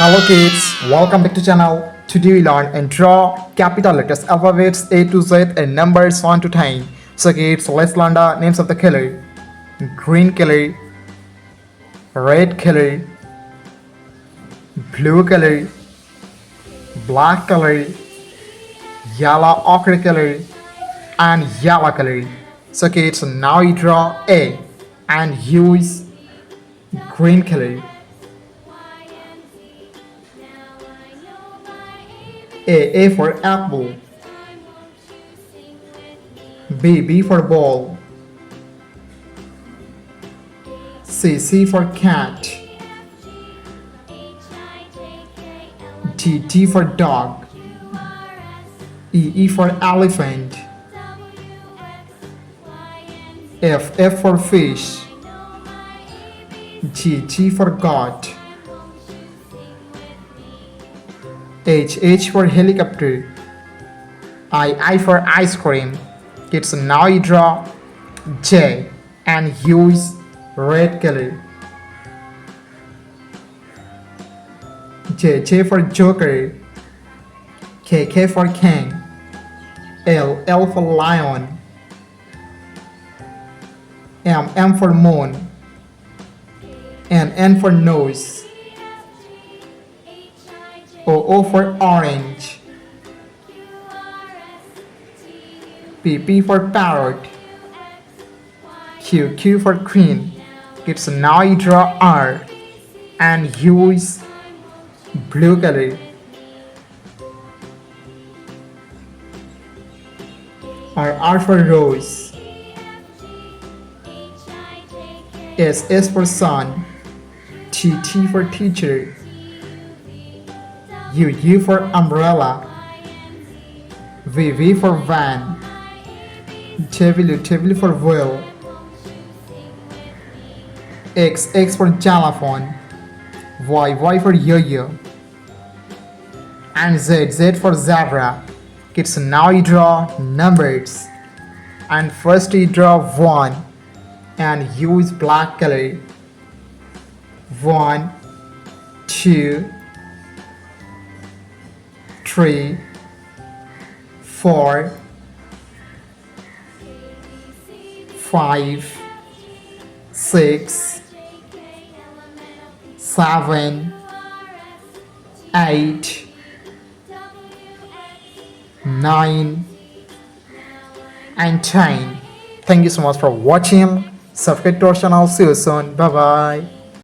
Hello kids, welcome back to channel. Today we learn and draw capital letters alphabets A to Z and numbers 1 to 10. So kids, let's learn the names of the color. Green color, red color, blue color, black color, yellow ochre color and yellow color. So kids, now you draw A and use green color. A for apple. B for ball. C for cat. T for dog. E for elephant. F for fish. G for goat. H for helicopter. I for ice cream. Kids, now you draw J and use red color. J for joker. K for king. L for lion. M for moon. N for nose. O for orange. P for parrot. Q for queen. Kids, now you draw R and use blue color. R for rose. S for sun. T for teacher. U for umbrella. V for van. W for wheel. X for xylophone. Y for yo-yo. And Z for zebra. Kids, now you draw numbers. And first you draw 1 and use black color. 1, 2, 3, 4, 5, 6, 7, 8, 9 and 10. Thank you so much for watching. Subscribe to our channel. See you soon. Bye bye.